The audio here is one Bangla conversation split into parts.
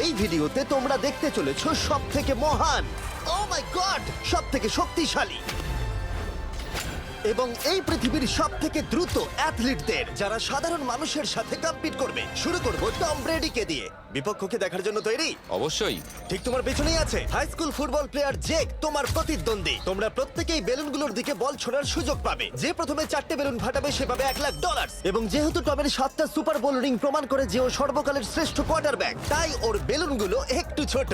এই ভিডিওতে তোমরা দেখতে চলেছো সব থেকে মহান, ও মাই গড, সব থেকে শক্তিশালী এবং এই পৃথিবীর সব থেকে দ্রুত অ্যাথলিটদের, যারা সাধারণ মানুষের সাথে কম্পিট করবে। শুরু করব টম ব্রেডিকে দিয়ে। বিপক্ষকে দেখার জন্য তৈরি? অবশ্যই। ঠিক তোমার পেছনেই আছে high school football player Jake, তোমার প্রতিদ্বন্দ্বী। তোমরা প্রত্যেকেই বেলুনগুলোর দিকে বল ছোড়ার সুযোগ পাবে। যে প্রথমে 4টে বেলুন ফাটাবে সে পাবে $1,00,000। এবং যেহেতু টমের 7টা সুপার বোল রিং প্রমাণ করে যে ও সর্বকালের শ্রেষ্ঠ কোয়ার্টারব্যাক, তাই ওর বেলুনগুলো একটু ছোট।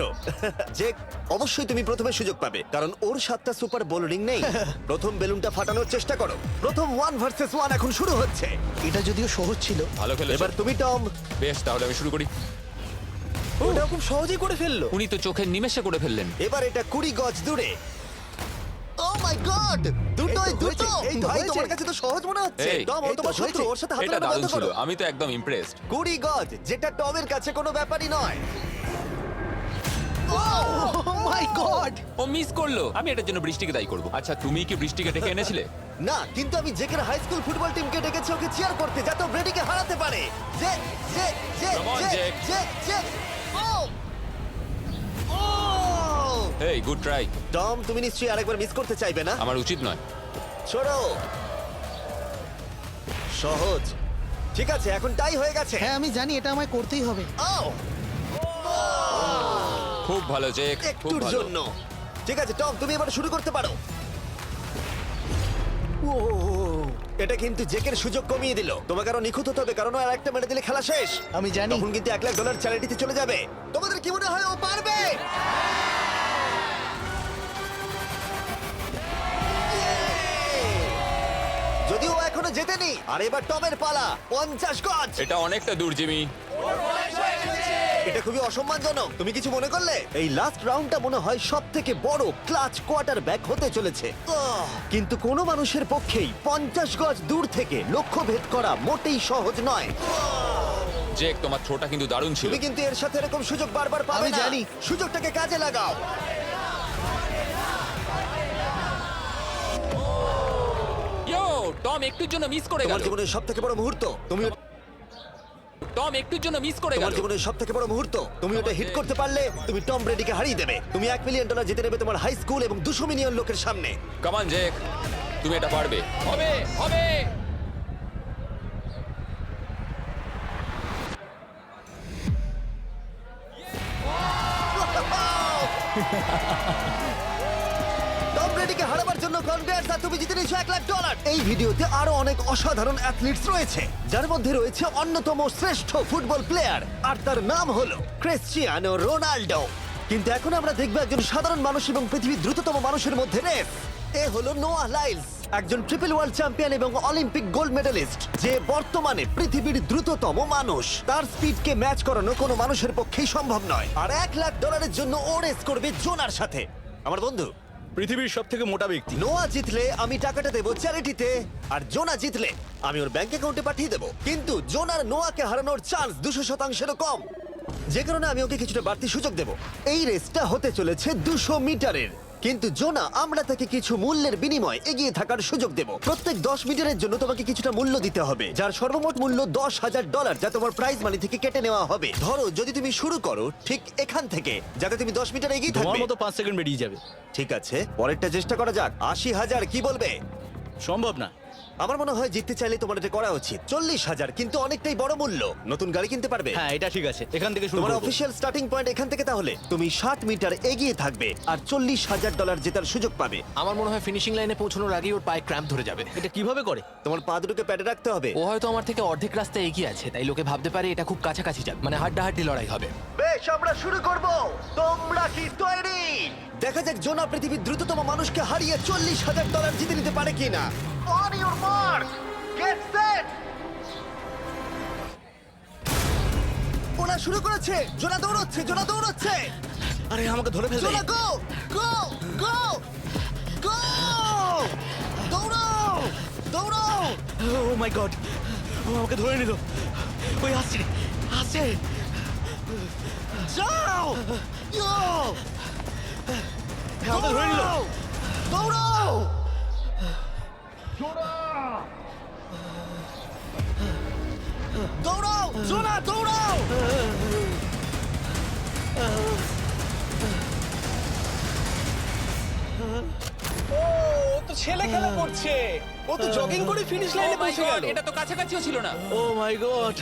জেক, অবশ্যই তুমি প্রথমে সুযোগ পাবে, কারণ ওর 7টা সুপার বোল রিং নেই। প্রথম বেলুনটা ফাটানোর চেষ্টা করো। প্রথম 1 ভার্সেস 1 এখন শুরু হচ্ছে। এটা যদিও সহজ ছিল। ভালো খেলেছো। এবার তুমি টম। বেশ, তাহলে আমি শুরু করি। ওটা খুব সহজেই করে ফেললো। উনি তো চোখের নিমেষে করে ফেললেন। এবার এটা 20 গজ দূরে। ও মাই গড, দুটোই দুটো। এই তো ভাই, হয়েছে। তোমার কাছে তো সহজ মনে হচ্ছে। এই, টম, ও এই তো তোমার শত্রু, হয়েছে। ওর সাথে হাত এটা মেলানো দারুণ বন্ধ ছিল, করো। আমি তো একদম ইমপ্রেসড। 20 গজ, যেটা টমের কাছে কোনো ব্যাপারই নয়। ও মাই গড! ও মিস করলো। আমি এটার জন্য বৃষ্টিকে দায়ী করব। আচ্ছা, তুমি কি বৃষ্টিকে ডেকে এনেছিলে? না, কিন্তু আমি জেকের হাই স্কুল ফুটবল টিমকে ডেকেছি ওকে চিয়ার করতে, যাতে ও ব্রেডিকে হারাতে পারে। জে জে জে Come on, জে জেক। জে জে। ও ও হেই, গুড ট্রাই। টম, তুমি নিশ্চয়ই আরেকবার মিস করতে চাইবে না? আমার উচিত নয়। ছোড়ো। সহজ। ঠিক আছে, এখন টাই হয়ে গেছে। হ্যাঁ, আমি জানি এটা আমায় করতেই হবে। ও খুব ভালো জেক, খুব একটুর ভালো। জন্য। ঠিক আছে টম, তুমি এবার শুরু করতে পারো। ও, এটা কিন্তু জেকের সুযোগ কমিয়ে দিল। তোমাকে আরো নিখুঁত হতে হবে, কারণ আর একটা মেরে দিলে খেলা শেষ। আমি জানি। তখন কিন্তু $1,00,000 চ্যারিটিতে চলে যাবে। তোমাদের কি মনে হয় ও পারবে? যদিও ও এখনো জেতেনি। আর এবার টমের পালা। 50 গজ। এটা অনেকটা দূর, জিমি। এটা খুবই অসম্মানজনক। তুমি কিছু মনে করলে? এই লাস্ট রাউন্ডটা মনে হয় সব থেকে বড় ক্লাচ কোয়ার্টারব্যাক হতে চলেছে। কিন্তু কোনো মানুষের পক্ষেই 50 গজ দূর থেকে লক্ষ্য ভেদ করা মোটেই সহজ নয়। জেক, তোমার থ্রোটা কিন্তু দারুণ ছিল। তুমি কিন্তু এর সাথে এরকম সুযোগ বারবার পাবে আমি না। জানি। সুযোগটাকে কাজে লাগাও। ইয়ো, টম একটুর জন্য মিস করে তোমার গেল। জীবনের সব থেকে বড় মুহূর্ত। তুমি টম একটুর জন্য মিস করে তোমার গেল। জীবনের সব থেকে বড় মুহূর্ত। তুমি ওটা হিট করতে পারলে তুমি টম ব্রেডিকে হারিয়ে দেবে। তুমি $1 মিলিয়ন জিতে নেবে তোমার হাই স্কুল এবং 200 মিলিয়ন লোকের সামনে। কাম অন জেক, তুমি এটা পারবে। হবে, হবে। টম ব্রেডিকে হারাবার জন্য কনগ্রেটস, আর তুমি জিতে নিয়েছো $1,00,000। এই ভিডিওতে আরো অনেক অসাধারণ অ্যাথলিটস রয়েছে, যার মধ্যে রয়েছে অন্যতম শ্রেষ্ঠ ফুটবল প্লেয়ার, আর তার নাম হলো ক্রিশ্চিয়ানো রোনাল্ডো। কিন্তু এখন আমরা দেখব একজন সাধারণ মানুষ এবং পৃথিবীর দ্রুততম মানুষের মধ্যে রেস। এ হলো নোয়াহ লাইলস, একজন ট্রিপল ওয়ার্ল্ড চ্যাম্পিয়ন এবং অলিম্পিক গোল্ড মেডেলিস্ট, যে বর্তমানে পৃথিবীর দ্রুততম মানুষ। তার স্পিডকে ম্যাচ করানো কোনো মানুষের পক্ষেই সম্ভব নয়। আর $1,00,000 জন্য ও রেস করবে জোনার সাথে, আমার বন্ধু। পৃথিবীর সব থেকে মোটা ব্যক্তি। নোয়া জিতলে আমি টাকাটা দেবো চ্যারিটিতে, আর জোনা জিতলে আমি ওর ব্যাংক অ্যাকাউন্টে পাঠিয়ে দেবো। কিন্তু জোনার নোয়াকে হারানোর চান্স 200%-এরও কম, যে কারণে আমি ওকে কিছুটা বাড়তি সুযোগ দেবো। এই রেসটা হতে চলেছে 200 মিটারের। কিন্তু জোনা, আমরা তাকে কিছু মূল্যের বিনিময়ে এগিয়ে থাকার সুযোগ দেব। প্রত্যেক 10 মিটারের জন্য তোমাকে কিছুটা মূল্য দিতে হবে, যার সর্বমোট মূল্য $10,000, যা তোমার প্রাইজ মানি থেকে কেটে নেওয়া হবে। ধরো যদি তুমি শুরু করো ঠিক এখান থেকে, যাতে তুমি 10 মিটার এগিয়ে তোমার থাকবে। মতো 5 সেকেন্ড বেরিয়ে যাবে। ঠিক আছে, পরেরটা চেষ্টা করা যাক। 80,000, কি বলবে? সম্ভব না। আমার মনে হয় জিততে চাইলে তোমার এটা করা উচিত। 40,000 কিন্তু অনেকটাই বড় মূল্য। নতুন গাড়ি কিনতে পারবে। হ্যাঁ, এটা ঠিক আছে, এখান থেকে শুরু তোমার করব। অফিসিয়াল স্টার্টিং পয়েন্ট এখান থেকে। তাহলে তুমি 60 মিটার এগিয়ে থাকবে আর $40,000 জেতার সুযোগ পাবে। আমার মনে হয় ফিনিশিং লাইনে পৌঁছানোর আগেই ওর পায়ে ক্র্যাম্প ধরে যাবে। এটা কিভাবে করে? তোমার পা দুটোকে প্যাডে রাখতে হবে। ও হয়তো আমার থেকে অর্ধেক রাস্তা এগিয়ে আছে, তাই লোকে ভাবতে পারে এটা খুব কাছাকাছি যাবে, মানে হাড্ডাহাড্ডি লড়াই হবে। বেশ, আমরা শুরু করব। তোমরা কি তৈরি? দেখা যাক জোনা পৃথিবীর দ্রুততম মানুষকে হারিয়ে $40,000 জিতে নিতে পারে কিনা। On your mark, get set. ওরা শুরু করেছে। জোনা দৌড়চ্ছে, জোনা দৌড়চ্ছে। আরে আমাকে ধরে ফেলবে। জোনা গো গো গো গো! দৌড়াও দৌড়াও! ও মাই গড, ও আমাকে ধরে নিল। ওই আসছে, আসছে। যাও! ইয়ো! আমাকে ধরে নিল। দৌড়াও! দৌড়াও! জোনা দৌড়াও! ছেলে খেলা করছে। ও তো জগিং করে ফিনিশ Oh লাইনে my পৌঁছে God, গেল। এটা তো কাছাকাছিও ছিল না। ও মাই গড,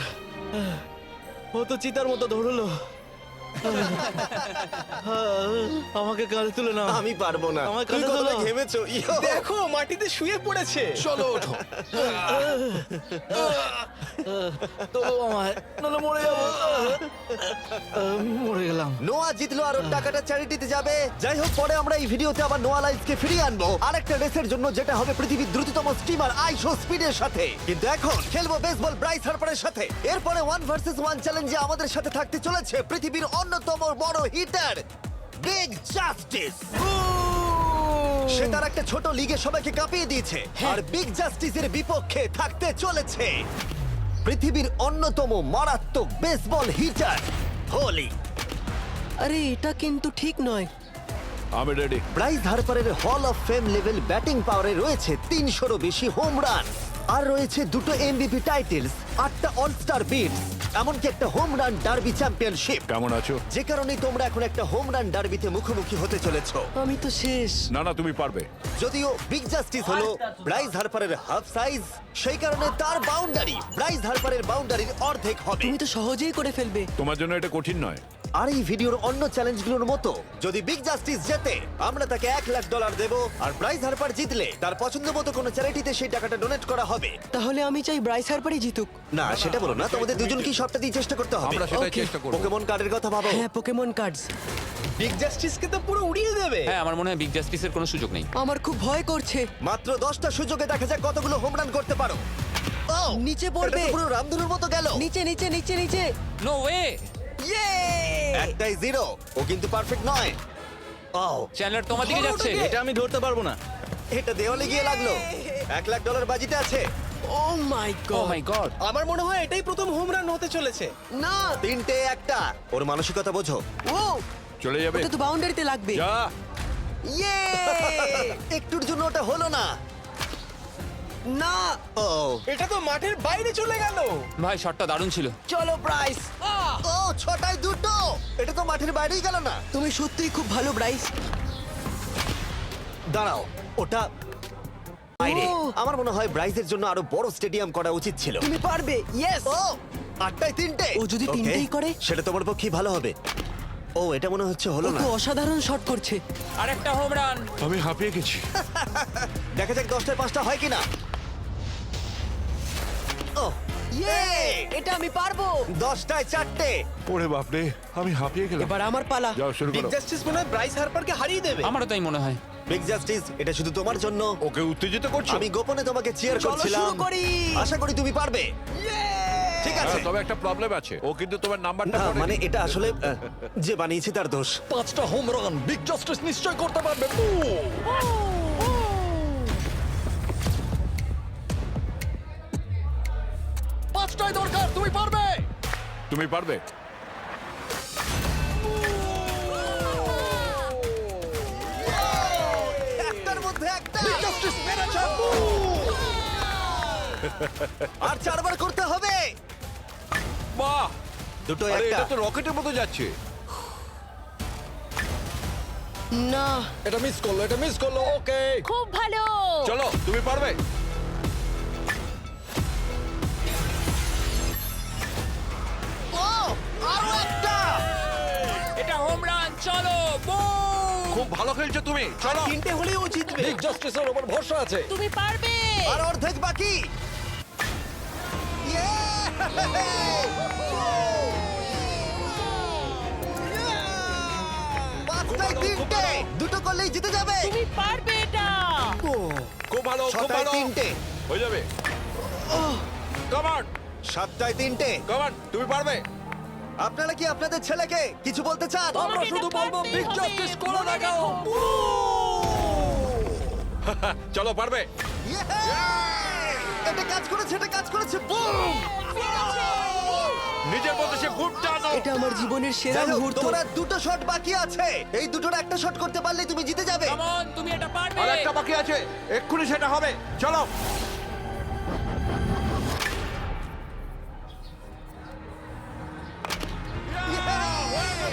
ও তো চিতার মতো ধরলো। আমাকে কাঁধে তুলে নাও। আমি পারবো না। আমার তুমি কাঁধে কতটা তোলো। ঘেমেছো ইয়ো। দেখো মাটিতে শুয়ে পড়েছে। চলো ওঠো। তোলো আমায়, নাহলে মরে যাবো। মরে গেলাম। নোয়া জিতলো আর ওর টাকাটা চ্যারিটিতে যাবে। যাই হোক, পরে আমরা এই ভিডিওতে আবার নোয়া লাইফকে ফিরিয়ে আনবো আরেকটা রেসের জন্য, যেটা হবে পৃথিবীর দ্রুততম স্টিমার আইশো স্পিডের সাথে। কিন্তু এখন খেলবো বেসবল ব্রাইস হার্পারের সাথে। এরপরে 1 ভার্সেস 1 চ্যালেঞ্জে আমাদের সাথে থাকতে চলেছে পৃথিবীর অন্যতম বড় হিটার বিগ জাস্টিস। সে তার একটা ছোট লিগে সবাইকে কাঁপিয়ে দিয়েছে, আর বিগ জাস্টিসের বিপক্ষে থাকতে চলেছে পৃথিবীর অন্যতম মারাত্মক বেসবল হিটার হোলি। আরে এটা কিন্তু ঠিক নয়। আমি ready. Bryce হার্পারের hall of fame level batting পাওয়ারে রয়েছে 300-রও বেশি হোম রান, আর রয়েছে 2টো এমভিপি টাইটেলস, 8টা অলস্টার বিটস, এমনকি একটা হোম রান ডার্বি চ্যাম্পিয়নশিপ। কেমন আছো? যে কারণে তোমরা এখন একটা হোম রান ডার্বিতে মুখোমুখি হতে চলেছো। আমি তো শেষ। না না, তুমি পারবে। যদিও বিগ জাস্টিস হলো ব্রাইস হার্পারের হাফ সাইজ, সেই কারণে তার বাউন্ডারি ব্রাইস হার্পারের বাউন্ডারির অর্ধেক হবে। তুমি তো সহজেই করে ফেলবে। তোমার জন্য এটা কঠিন নয়। আর এই ভিডিওর অন্য চ্যালেঞ্জগুলোর মতো, যদি বিগ জাস্টিস জেতে আমরা তাকে $1,00,000 দেব, আর ব্রাইস হার্পার জিতলে তার পছন্দ মতো কোনো চ্যারিটিতে সেই টাকাটা ডোনেট করা হবে। তাহলে আমি চাই ব্রাইস হার্পারই জিতুক। না, সেটা বলো না, তোমাদের দুজনকেই সবটা দিয়ে চেষ্টা করতে হবে। আমরা সেটাই Okay. চেষ্টা করব। পোকেমন কার্ডের কথা ভাবো। হ্যাঁ, পোকেমন কার্ডস। বিগ জাস্টিসকে তো পুরো উড়িয়ে দেবে। হ্যাঁ, আমার মনে হয় বিগ জাস্টিসের কোনো সুযোগ নেই। আমার খুব ভয় করছে। মাত্র 10টা সুযোগে দেখা যাক কতগুলো হোম রান করতে পারো। Oh, নিচে পড়বে। এটা তো পুরো রামধনুর মতো গেল। নিচে নিচে নিচে নিচে। No way. একটাই জিরো, ও কিন্তু পারফেক্ট নয়। ও, চ্যানেলার তোমার দিকে যাচ্ছে। এটা আমি ধরতে পারবো না। এটা দেওয়ালে গিয়ে লাগলো। $1,00,000 বাজিতে আছে। ও মাই ও গড। মাই গড। আমার মনে হয় এটাই প্রথম হোম রান হতে চলেছে। না। 3টে একটা। ওর মানসিকতা বোঝো। ও, চলে যাবে। ওটা তো বাউন্ডারিতে লাগবে। যা। ইয়ে! একটুর জন্য ওটা হলো না। না। ও, এটা তো মাঠের বাইরে চলে গেল। ভাই, শটটা দারুণ ছিল। চলো ব্রাইস। ও, 6টায় 2টো। এটা তো মাঠের বাইরেই গেল না। তুমি সত্যিই খুব ভালো ব্রাইস। দাঁড়াও, ওটা বাইরে। ও। আমার মনে হয় ব্রাইজের জন্য আরো বড় স্টেডিয়াম করা উচিত ছিল। তুমি পারবে। ইয়েস। ও, 8টায় 3টে। ও যদি Okay, তিনটেই করে? সেটা তোমার পক্ষেই ভালো হবে। ও, এটা মনে হচ্ছে ও হলো না। তো অসাধারণ শট করছে। আর একটা হোম রান। আমি হাঁপিয়ে গেছি। দেখা যাক 10টায় 5টা হয় কিনা। ও, ইয়ে! এটা আমি পারবো। 10টায় 4টে। ওরে বাপরে, আমি হাঁপিয়ে গেলাম। এবার আমার পালা। যাও শুরু বিগ করো। জাস্টিস মনে হয় ব্রাইস হার্পারকে হারিয়ে দেবে। আমারও তাই মনে হয়। বিগ জাস্টিস, এটা শুধু তোমার জন্য। ওকে উত্তেজিত করছো? আমি গোপনে তোমাকে চিয়ার চলো করছিলাম। শুরু করি। আশা করি তুমি পারবে। ঠিক আছে। হ্যাঁ, তবে একটা প্রবলেম আছে। ও কিন্তু তোমার নাম্বারটা না, পড়েনি। মানে এটা আসলে যে বানিয়েছে তার দোষ। 5টা হোম রান বিগ জাস্টিস নিশ্চয় করতে পারবে। পাঁচটাই দরকার, তুমি পারবে। তুমি পারবে। একটার মধ্যে একটা। আর 4বার করতে হবে। বাহ! দুটো আরে একটা। এটা তো রকেটের মতো যাচ্ছে। না। এটা মিস করলো, এটা মিস করলো। ওকে, খুব ভালো। চলো, তুমি পারবে। ও, আরো একটা। এটা হোম রান। চলো, বুম! খুব ভালো খেলছো তুমি। চলো। 3টে হলেই ও জিতবে। বিগ জাস্টিসের উপর ভরসা আছে। তুমি পারবে। আর অর্ধেক বাকি। পাঁচটায় 3টে। দুটো করলেই জিতে যাবে। তুমি পারবে এটা। খুব ভালো, খুব 6টায় ভালো। 3টে। হয়ে যাবে। কাম অন, 7টায় 3টে। কাম অন, তুমি পারবে। আপনারা কি আপনাদের ছেলেকে কিছু বলতে চান? আমরা শুধু বলবো বিগ জাস্টিস করে দেখাও। চলো, পারবে। এটা কাজ করেছে, এটা কাজ করেছে। বুম! নিজের মধ্যে সে খুব টানো। এটা আমার জীবনের সেরা যাই হোক, মুহূর্ত। তোমার আর 2টো শট বাকি আছে। এই দুটোর একটা শট করতে পারলে তুমি জিতে যাবে। কাম অন, তুমি এটা পারবে। আর একটা বাকি আছে, এক্ষুনি সেটা হবে। চলো।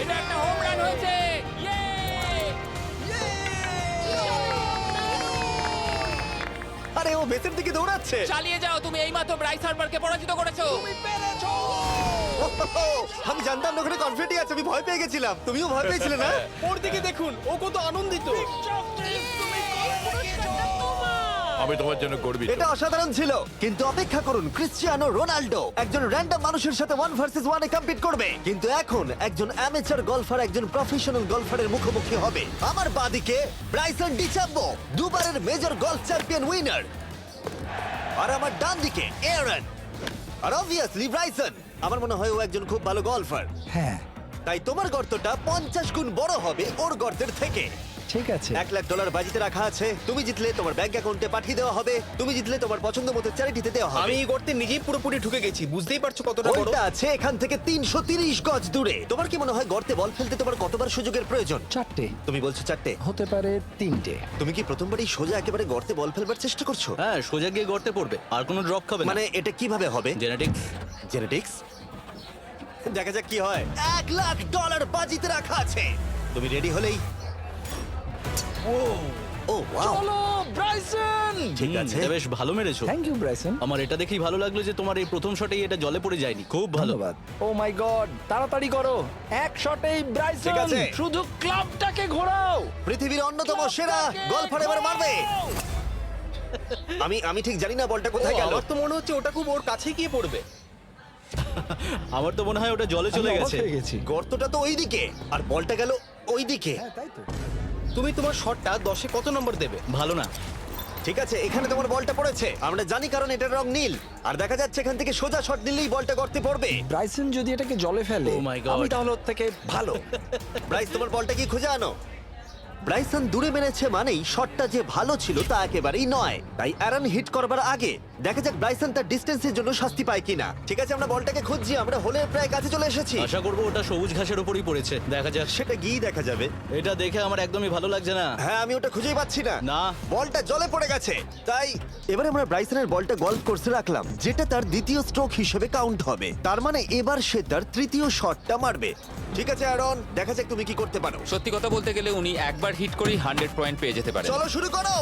এটা একটা হোম রান হয়েছে। ইয়ে! বেসের দিকে দৌড়াচ্ছে। চালিয়ে যাও, তুমি এইমাত্র ব্রাইস হার্বারকে পরাজিত করেছো। আমি জানতাম না ওখানে কনফিডেন্ট আছে, আমি ভয় পেয়ে গেছিলাম। তুমিও ভয় পেয়েছিলে না? ওর দিকে দেখুন, ও কত আনন্দিত। আমি তোমার জন্য গর্বিত। এটা অসাধারণ ছিল, কিন্তু অপেক্ষা করুন, ক্রিশ্চিয়ানো রোনাল্ডো একজন র্যান্ডম মানুষের সাথে 1 ভার্সেস 1 এ কম্পিট করবে, কিন্তু এখন একজন অ্যামেচার গলফার একজন প্রফেশনাল গলফারের মুখোমুখি হবে। আমার বাদিকে ব্রাইসন ডিচাম্বো, দুবারের মেজর গলফ চ্যাম্পিয়ন উইনার, আর আমার ডান দিকে এয়ারন। আর অবভিয়াসলি ব্রাইসন, আমার মনে হয় ও একজন খুব ভালো গলফার। হ্যাঁ তাই তোমার গর্তটা 50 গুণ বড় হবে ওর গর্তের থেকে। ঠিক আছে। $1,00,000 বাজিতে রাখা আছে। তুমি জিতলে তোমার ব্যাংক অ্যাকাউন্টে পাঠিয়ে দেওয়া হবে, তুমি জিতলে তোমার পছন্দ মতো চ্যারিটিতে দেওয়া হবে। আমি এই গর্তে নিজেই পুরোপুরি ঢুকে গেছি, বুঝতেই পারছো কতটা বড়। ওইটা আছে এখান থেকে 330 গজ দূরে। তোমার কি মনে হয় গর্তে বল ফেলতে তোমার কতবার সুযোগের প্রয়োজন? 4টে তুমি বলছো 4টে, হতে পারে 3টে। তুমি কি প্রথমবারই সোজা একেবারে গর্তে বল ফেলবার চেষ্টা করছো? হ্যাঁ, সোজা গিয়ে গর্তে পড়বে আর কোনো ড্রপ খাবে না। মানে এটা কিভাবে হবে? জেনেটিক্স। জেনেটিক্স? দেখা যাক কি হয়। $1,00,000 বাজিতে রাখা আছে। তুমি রেডি হলেই। ও ওয়াও, চলো ব্রাইসন। ঠিক আছে। এটা বেশ ভালো মেরেছো। Thank you Bryson. আমার এটা দেখেই ভালো লাগলো যে তোমার এই প্রথম শটেই এটা জলে পড়ে যায়নি। খুব ভালো। ধন্যবাদ। ও মাই গড, তাড়াতাড়ি করো, এক শটেই ঠিক ব্রাইসন। আছে। শুধু ক্লাবটাকে ঘোরাও। পৃথিবীর অন্যতম সেরা গলফার এবার মারবে। আমি ঠিক জানি না বলটা কোথায় গেল। আমার তো মনে হচ্ছে ওটা খুব ওর কাছে গিয়ে পড়বে। আমার তো মনে হয় ওটা জলে চলে আমি অবাক গেছে। হয়ে গেছি। গর্তটা তো ওইদিকে আর বলটা গেল ওইদিকে। হ্যাঁ তাই তো। তুমি তোমার শটটা 10-এ কত নম্বর দেবে? ভালো না। ঠিক আছে, এখানে তোমার বলটা পড়েছে, আমরা জানি কারণ এটার রং নীল। আর দেখা যাচ্ছে এখান থেকে সোজা শট নিলেই বলটা গর্তে পড়বে। ব্রাইসন যদি এটাকে জলে ফেলে, Oh my God. আমি তাহলে ওর থেকে ভালো। ব্রাইস, তোমার বলটা কি খুঁজে আনো। ব্রাইসন দূরে মেরেছে মানেই শটটা যে ভালো ছিল তা একেবারেই নয়। তাই অ্যারন হিট করবার আগে দেখা যাক ব্রাইসন তার ডিস্টেন্সের জন্য শাস্তি পায় কিনা। ঠিক আছে, আমরা বলটাকে খুঁজছি, আমরা হোলের প্রায় কাছে চলে এসেছি। আশা করবো ওটা সবুজ ঘাসের উপরই পড়েছে। দেখা যাক। সেটা গিয়ে দেখা যাবে। এটা দেখে আমার একদমই ভালো লাগছে না। হ্যাঁ, আমি ওটা খুঁজেই পাচ্ছি না। না। বলটা জলে পড়ে গেছে। তাই এবার আমরা ব্রাইসনের বলটা গলফ কোর্সে রাখলাম, যেটা তার দ্বিতীয় স্ট্রোক হিসেবে কাউন্ট হবে। তার মানে এবার সে তার তৃতীয় শটটা মারবে। ঠিক আছে অ্যারন, দেখা যাক তুমি কি করতে পারো। সত্যি কথা বলতে গেলে উনি একবার হিট করেই 100 পয়েন্ট পেয়ে যেতে পারেন। চলো শুরু করো।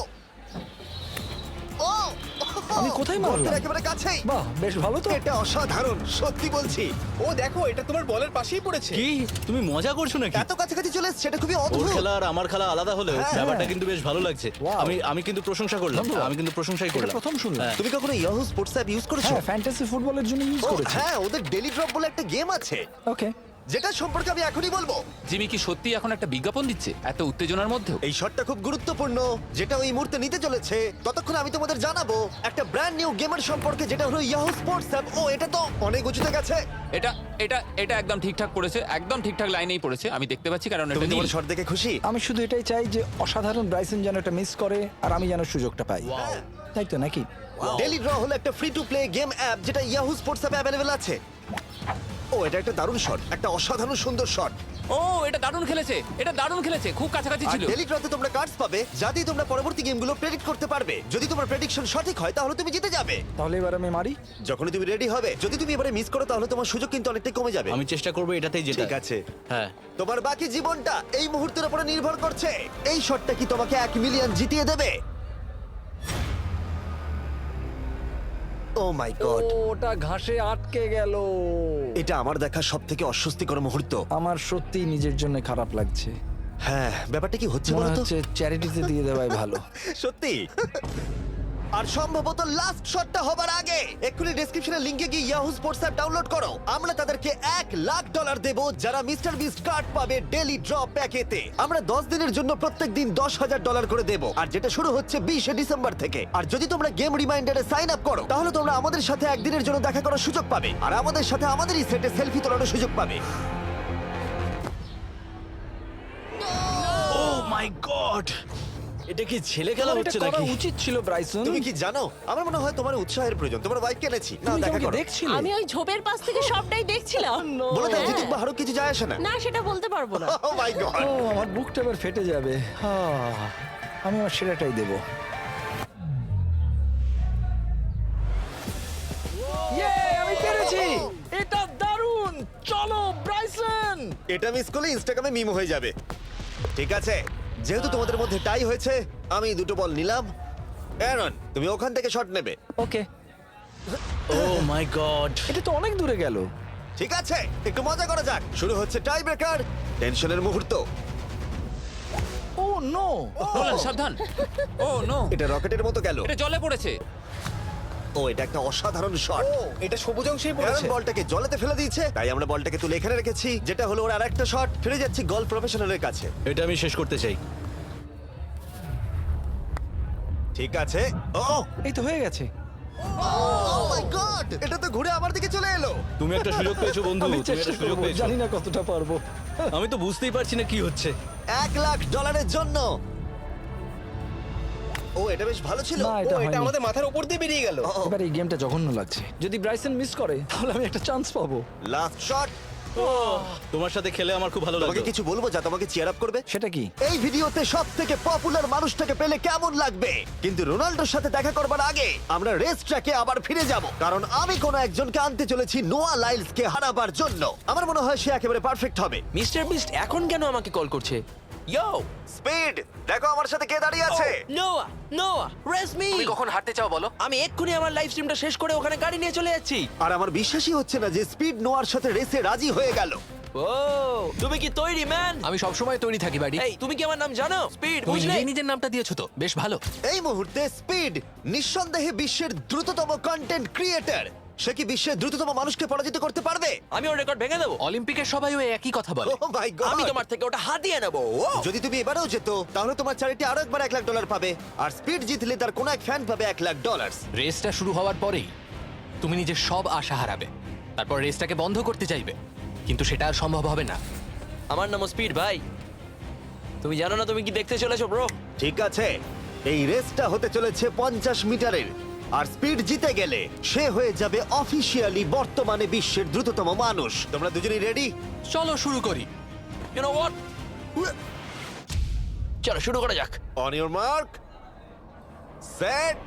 ও, আমি কোথায় মারলাম? গর্তের একেবারে কাছেই। বাহ, বেশ ভালো তো। এটা অসাধারণ, সত্যি বলছি। ও দেখো, এটা তোমার বলের পাশেই পড়েছে। কি তুমি মজা করছো নাকি? এত কাছাকাছি চলে এসেছে, সেটা খুবই ওর অদ্ভুত। খেলা আর আমার খেলা আলাদা হলেও হ্যাঁ। ব্যাপারটা কিন্তু বেশ ভালো লাগছে। Wow. আমি কিন্তু প্রশংসা করলাম। ধন্যবাদ। আমি কিন্তু প্রশংসাই এটা করলাম। প্রথম শুনলাম। হ্যাঁ। তুমি কখনো ইয়াহু স্পোর্টস অ্যাপ ইউজ করেছো? হ্যাঁ, ফ্যান্টাসি ফুটবলের জন্য ইউজ ও, করেছি। হ্যাঁ, ওদের ডেলি ড্রপ বলে একটা গেম আছে, ওকে। যেটা সম্পর্কে আমি এখনই বলবো। জিমি কি সত্যি এখন একটা বিজ্ঞাপন দিচ্ছে এত উত্তেজনার মধ্যেও? এই শটটা খুব গুরুত্বপূর্ণ, যেটা ওই মুহূর্তে নিতে চলেছে। ততক্ষণ আমি তোমাদের জানাবো একটা ব্র্যান্ড নিউ গেমের সম্পর্কে, যেটা হলো ইয়াহু স্পোর্টস অ্যাপ। ও, এটা তো অনেক উঁচুতে গেছে। এটা এটা এটা একদম ঠিকঠাক পড়েছে, একদম ঠিকঠাক লাইনেই পড়েছে। আমি দেখতে পাচ্ছি কারণ এটা তুমি নীল। তোমার শট দেখে খুশি? আমি শুধু এটাই চাই যে অসাধারণ ব্রাইসন যেন এটা মিস করে আর আমি যেন সুযোগটা পাই। তাই তো নাকি? ডেলি ড্র হলো একটা free to play game app, যেটা ইয়াহু স্পোর্টস অ্যাপে অ্যাভেলেবল আছে। ও, এটা একটা দারুণ শট, একটা অসাধারণ সুন্দর শট। ও, এটা দারুণ খেলেছে, এটা দারুণ খেলেছে, খুব কাছাকাছি আর ছিল। ডেলি ড্রতে তোমরা কার্ডস পাবে, যাতে তোমরা পরবর্তী গেমগুলো প্রেডিক্ট করতে পারবে। যদি তোমার প্রেডিকশন সঠিক হয় তাহলে তুমি জিতে যাবে। তাহলে এবার আমি মারি। যখনই তুমি রেডি হবে, যদি তুমি এবারে মিস করো তাহলে তোমার সুযোগ কিন্তু অনেকটাই কমে যাবে। আমি চেষ্টা করবো এটাতেই যেটা। ঠিক আছে, হ্যাঁ। তোমার বাকি জীবনটা এই মুহূর্তের উপরে নির্ভর করছে। এই শটটা কি তোমাকে 1 মিলিয়ন জিতিয়ে দেবে? ও মাই গড, ওটা ঘাসে আটকে গেল। এটা আমার দেখা সবথেকে অস্বস্তিকর মুহূর্ত। আমার সত্যি নিজের জন্য খারাপ লাগছে। হ্যাঁ, ব্যাপারটা কি হচ্ছে মনে বলো তো? হচ্ছে চ্যারিটিতে দিয়ে দেওয়াই ভালো। সত্যি। আর সম্ভবত লাস্ট শটটা হবার আগে এক্ষুনি ডেসক্রিপশনে লিংকে গিয়ে ইয়াহু স্পোর্টস অ্যাপ ডাউনলোড করো। আমরা তাদেরকে $1,00,000 দেব যারা মিস্টার বিস্ট কার্ড পাবে ডেলি ড্র প্যাকেতে। আমরা 10 দিনের জন্য প্রত্যেক দিন $10,000 করে দেব, আর যেটা শুরু হচ্ছে 20শে ডিসেম্বর থেকে। আর যদি তোমরা গেম রিমাইন্ডারে সাইন আপ করো তাহলে তোমরা আমাদের সাথে একদিনের জন্য দেখা করার সুযোগ পাবে, আর আমাদের সাথে আমাদেরই সেটে সেলফি তোলার সুযোগ পাবে। ও মাই গড, এটা কি ছেলে খেলা তোমার হচ্ছে এটা করা নাকি? উচিত ছিল ব্রাইসন। তুমি কি জানো, আমার মনে হয় তোমার উৎসাহের প্রয়োজন। তোমার বাইক কিনেছি না, তুমি দেখা কাউকে করো। দেখছিলে? আমি ওই ঝোপের পাশ থেকে সবটাই দেখছিলাম। বলে দাও হ্যাঁ। জিতুক বা হারুক কিছু যায় আসে না। না, সেটা বলতে পারবো না। ও মাই গড, ও, আমার বুকটা এবার ফেটে যাবে। আমি আমার সেরাটাই দেব। আমি পেরেছি। এটা দারুণ। চলো ব্রাইসন। এটা মিস করলে ইনস্টাগ্রামে মিম হয়ে যাবে। ঠিক আছে, যেহেতু তোমাদের মধ্যে টাই হয়েছে, আমি 2টো বল নিলাম অ্যারন তুমি ওখান থেকে শট নেবে। ওকে, ও মাই গড। এটা তো অনেক দূরে গেল। ঠিক আছে, একটু মজা করা যাক। শুরু হচ্ছে টাই ব্রেকার, টেনশনের মুহূর্ত। ও নো, নোলান সাবধান। ও নো, এটা রকেটের মতো গেল। এটা জলে পড়েছে। ও, এটা একটা অসাধারণ শট। ও এটা সবুজ অংশেই অ্যারন পড়েছে। বলটাকে জলেতে ফেলে দিয়েছে, তাই আমরা বলটাকে তুলে এখানে রেখেছি, যেটা হলো ওর আরেকটা শট। ফিরে যাচ্ছি গলফ প্রফেশনালের কাছে। এটা আমি শেষ করতে চাই। ঠিক আছে। ও এই তো হয়ে গেছে। মাই গড, এটা তো ঘুরে আমার দিকে চলে এলো। তুমি একটা সুযোগ পেয়েছো বন্ধু, আমি তুমি চেষ্টা একটা সুযোগ করবো, পেয়েছো। জানি না কতটা পারবো। আমি তো বুঝতেই পারছি না কি হচ্ছে। $1,00,000 জন্য। ও, এটা বেশ ভালো ছিল। না, ও এটা এটা হয়নি। আমাদের মাথার উপর দিয়ে বেরিয়ে গেল। এবার এই গেমটা জঘন্য লাগছে। যদি ব্রাইসন মিস করে তাহলে আমি একটা চান্স পাবো। Last shot. তোমার সাথে খেলে আমার খুব ভালো তোমাকে লাগলো। কিছু বলবো যা তোমাকে চিয়ার আপ করবে? সেটা কি? এই ভিডিওতে সবথেকে পপুলার মানুষটাকে পেলে কেমন লাগবে? কিন্তু রোনাল্ডোর সাথে দেখা করবার আগে আমরা রেস ট্র্যাকে আবার ফিরে যাব, কারণ আমি কোনো একজনকে আনতে চলেছি নোয়া লাইলসকে হারাবার জন্য। আমার মনে হয় সে একেবারে পারফেক্ট হবে। মিস্টার বিস্ট এখন কেন আমাকে কল করছে? ইয়ো, স্পিড, দেখো আমার সাথে কে দাঁড়িয়ে আছে। নোয়া, নোয়া, রেস মি। তুমি কখন হাঁটতে চাও বলো? আমি এক্ষুনি আমার লাইভ স্ট্রিমটা শেষ করে ওখানে গাড়ি নিয়ে চলে যাচ্ছি। আর আমার বিশ্বাসই হচ্ছে না যে স্পিড নোয়ার সাথে রেসে রাজি হয়ে গেল। ও, তুমি কি তৈরি ম্যান? আমি সবসময় তৈরি থাকি বাড়ি। এই, তুমি কি আমার নাম জানো? স্পিড, তুমি বুঝলে? নিজেই নিজের নামটা দিয়েছো তো, বেশ ভালো। এই মুহূর্তে স্পিড নিঃসন্দেহে বিশ্বের দ্রুততম কন্টেন্ট ক্রিয়েটর। সে কি বিশ্বের দ্রুততম মানুষকে পরাজিত করতে পারবে? আমি ওর রেকর্ড ভেঙে দেবো। অলিম্পিকের সবাইও একই কথা বলে। ও মাই গড, আমি তোমার থেকে ওটা হাতিয়ে নেবো। ও, যদি তুমি এবারেও যেত তাহলে তোমার চ্যারিটি আরো একবার $1,00,000 পাবে, আর স্পিড জিতলে তার কোনো এক ফ্যান পাবে $1,00,000। রেসটা শুরু হওয়ার পরেই তুমি নিজের সব আশা হারাবে, তারপর রেসটাকে বন্ধ করতে চাইবে, কিন্তু সেটা আর সম্ভব হবে না। আমার নাম স্পিড ভাই। তুমি জানো না তুমি কি দেখতে চলেছো ব্রো? ঠিক আছে, এই রেসটা হতে চলেছে 50 মিটারের, আর স্পিড জিতে গেলে সে হয়ে যাবে অফিসিয়ালি বর্তমানে বিশ্বের দ্রুততম মানুষ। তোমরা দুজনেই রেডি? চলো শুরু করি। You know what? চলো শুরু করা যাক। On your mark, set.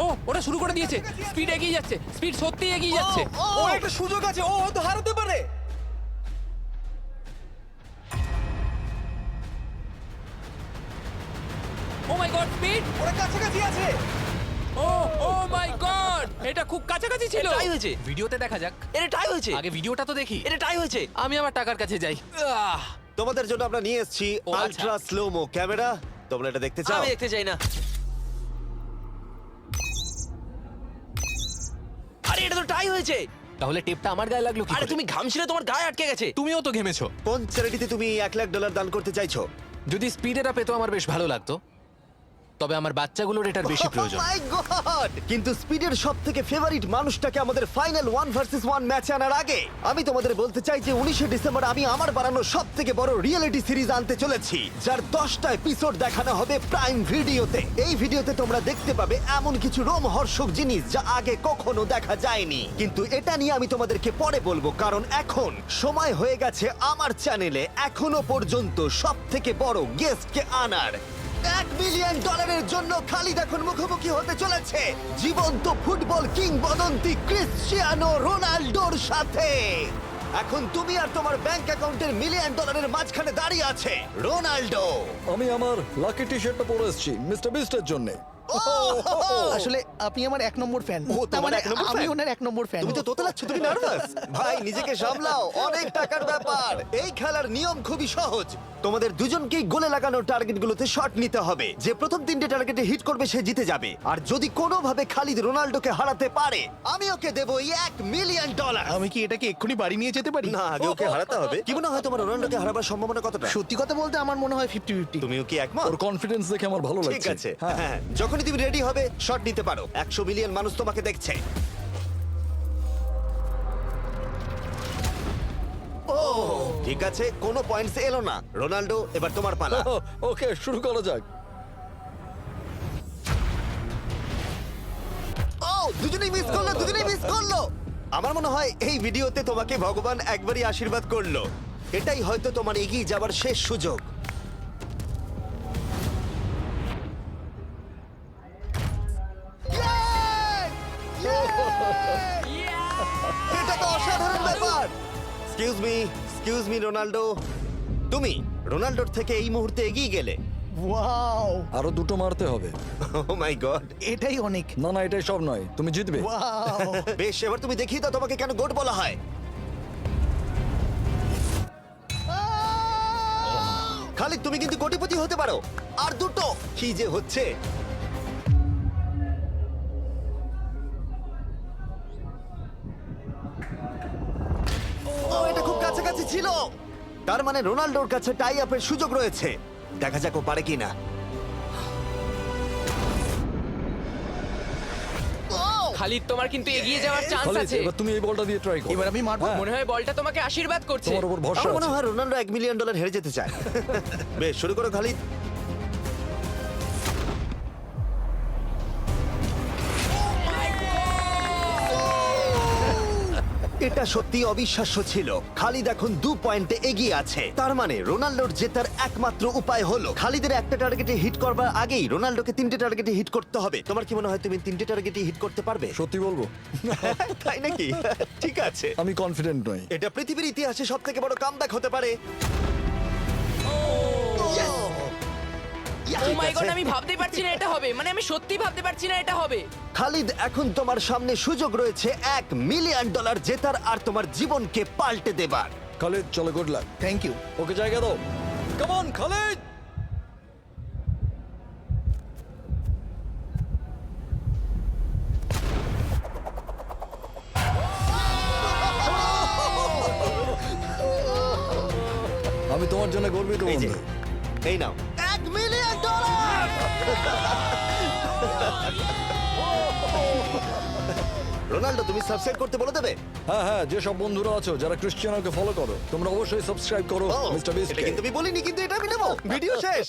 ও, ওটা শুরু করে দিয়েছে। স্পিড এগিয়ে যাচ্ছে, স্পিড সত্যি এগিয়ে যাচ্ছে। ও একটা সুযোগ আছে, ও হয়তো হারাতে পারে। ও মাই গড, স্পিড। ওরা কাছাকাছি আছে। ও, ও মাই গড, এটা খুব কাছাকাছি ছিল। টাই হয়েছে। ভিডিওতে দেখা যাক। এটা টাই হয়েছে। আগে ভিডিওটা তো দেখি। এটা টাই হয়েছে। আমি আমার টাকার কাছে যাই। তোমাদের জন্য আমরা নিয়ে এসেছি ও, আচ্ছা। Ultra slomo camera. তোমরা এটা দেখতে চাও? আমি দেখতে চাই না। আরে এটা তো টাই হয়েছে। তাহলে টেপটা আমার গায়ে লাগলো কি আরে করে? তুমি ঘামছিলে, তোমার গায়ে আটকে গেছে। তুমিও তো ঘেমেছো। কোন চ্যারিটিতে তুমি $1,00,000 দান করতে চাইছো? যদি স্পিডেরা পেতো আমার বেশ ভালো লাগতো, তবে আমার বাচ্চাগুলোর এটার বেশি প্রয়োজন। Oh my God! কিন্তু স্পিডের সবথেকে ফেভারিট মানুষটাকে আমাদের ফাইনাল 1 ভার্সেস 1 ম্যাচে আনার আগে আমি তোমাদের বলতে চাই যে 19শে ডিসেম্বর আমি আমার বানানো সবথেকে বড় রিয়েলিটি সিরিজ আনতে চলেছি, যার 10টা এপিসোড দেখানো হবে প্রাইম ভিডিওতে। এই ভিডিওতে তোমরা দেখতে পাবে এমন কিছু রোমহর্ষক জিনিস যা আগে কখনো দেখা যায়নি, কিন্তু এটা নিয়ে আমি তোমাদেরকে পরে বলবো, কারণ এখন সময় হয়ে গেছে আমার চ্যানেলে এখনো পর্যন্ত সবথেকে বড় গেস্টকে আনার। $1 মিলিয়ন জন্য খালিদ এখন মুখোমুখি হতে চলেছে জীবন্ত ফুটবল কিংবদন্তি ক্রিশ্চিয়ানো রোনাল্ডোর সাথে। এখন তুমি আর তোমার ব্যাংক অ্যাকাউন্টের $1 মিলিয়ন মাঝখানে দাঁড়িয়ে আছে রোনাল্ডো। আমি আমার লাকি টি শার্টটা পরে এসেছি মিস্টার বিস্টের জন্য। আসলে আপনি আমার 1 নম্বর ফ্যান। ও, তোমার এক নম্বর আমি fan? ওনার 1 নম্বর ফ্যান। তুমি তো তোতলাচ্ছ, তুমি নার্ভাস? ভাই নিজেকে সামলাও, অনেক টাকার ব্যাপার। এই খেলার নিয়ম খুবই সহজ। তোমাদের দুজনকেই গোলে লাগানো টার্গেটগুলোতে শট নিতে হবে। যে প্রথম 3টে টার্গেটে হিট করবে সে জিতে যাবে। আর যদি কোনোভাবে খালিদ রোনাল্ডোকে হারাতে পারে আমি ওকে দেবো $1 মিলিয়ন। আমি কি এটাকে এক্ষুনি বাড়ি নিয়ে যেতে পারি? না, আগে ওকে হারাতে হবে। কি মনে হয় তোমার রোনাল্ডোকে হারাবার সম্ভাবনা কতটা? সত্যি কথা বলতে আমার মনে হয় 50-50। তুমিও কি একমত? ওর কনফিডেন্স দেখে আমার ভালো লাগছে। ঠিক আছে, হ্যাঁ, যখনই তুমি রেডি হবে শট নিতে পারো। 100 মিলিয়ন মানুষ তোমাকে দেখছে। ও ঠিক আছে, কোনো পয়েন্টস এলো না। রোনাল্ডো, এবার তোমার পালা। ওকে, শুরু করা যাক। ও, দুজনেই মিস করলো, দুজনেই মিস করলো। আমার মনে হয় এই ভিডিওতে তোমাকে ভগবান একবারই আশীর্বাদ করলো। এটাই হয়তো তোমার এগিয়ে যাবার শেষ সুযোগ। এটা তো অসাধারণ ব্যাপার। এক্সকিউজ মি রোনাল্ডো, তুমি রোনাল্ডোর থেকে এই মুহূর্তে এগিয়ে গেলে ওয়াও আরো দুটো মারতে হবে। ও মাই গড। এটাই অনেক। না না, এটাই সব নয়, তুমি জিতবে। ওয়াও বেশ, এবার তুমি দেখিয়ে দাও তোমাকে কেন গোট বলা হয়। খালিদ, তুমি কিন্তু কোটিপতি হতে পারো। আর দুটো। কি যে হচ্ছে। ও, এটা খুব কাছাকাছি ছিল। তার মানে রোনাল্ডোর কাছে টাই আপের সুযোগ রয়েছে। দেখা যাক ও পারে কিনা। খালিদ, তোমার কিন্তু এগিয়ে যাওয়ার চান্স খালিদ, আছে। এবার তুমি এই বলটা দিয়ে ট্রাই করো। এবার আমি মারবো। হ্যাঁ, মনে হয় বলটা তোমাকে আশীর্বাদ করছে। তোমার উপর ভরসা আমার মনে আছে। হয় রোনাল্ডো $1 মিলিয়ন হেরে যেতে চায়। বেশ, শুরু করো খালিদ। এটা সত্যি অবিশ্বাস্য ছিল। খালিদ এখন 2 পয়েন্টে এগিয়ে আছে। তার মানে রোনাল্ডোর জেতার একমাত্র উপায় হলো খালিদের একটা টার্গেটে হিট করবার আগেই রোনাল্ডোকে 3টে টার্গেটে হিট করতে হবে। তোমার কি মনে হয় তুমি 3টে টার্গেটে হিট করতে পারবে? সত্যি বলবো, তাই নাকি? ঠিক আছে। আমি কনফিডেন্ট নই। এটা পৃথিবীর ইতিহাসে সবথেকে বড় কামব্যাক হতে পারে। ও মাই গড, আমি ভাবতেই পারছি না এটা হবে। মানে আমি সত্যি ভাবতে পারছি না এটা হবে। খালিদ, এখন তোমার সামনে সুযোগ রয়েছে $1 মিলিয়ন জেতার আর তোমার জীবনকে পাল্টে দেবার। খালিদ, চলো, গুড লাক। Thank you. ওকে জায়গা দাও। Come on Khalid. আমি তোমার জন্য গর্বিত এই যে, বন্ধু। এই নাও $1 মিলিয়ন। রোনাল্ডো, তুমি সাবস্ক্রাইব করতে বলে দেবে? হ্যাঁ হ্যাঁ, যে সব বন্ধুরা আছো যারা ক্রিশ্চিয়ানোকে ফলো করো, তোমরা অবশ্যই সাবস্ক্রাইব করো ও, মিস্টার বিস্ট। এটা কিন্তু আমি বলিনি, কিন্তু এটা আমি নেবো। ভিডিও শেষ।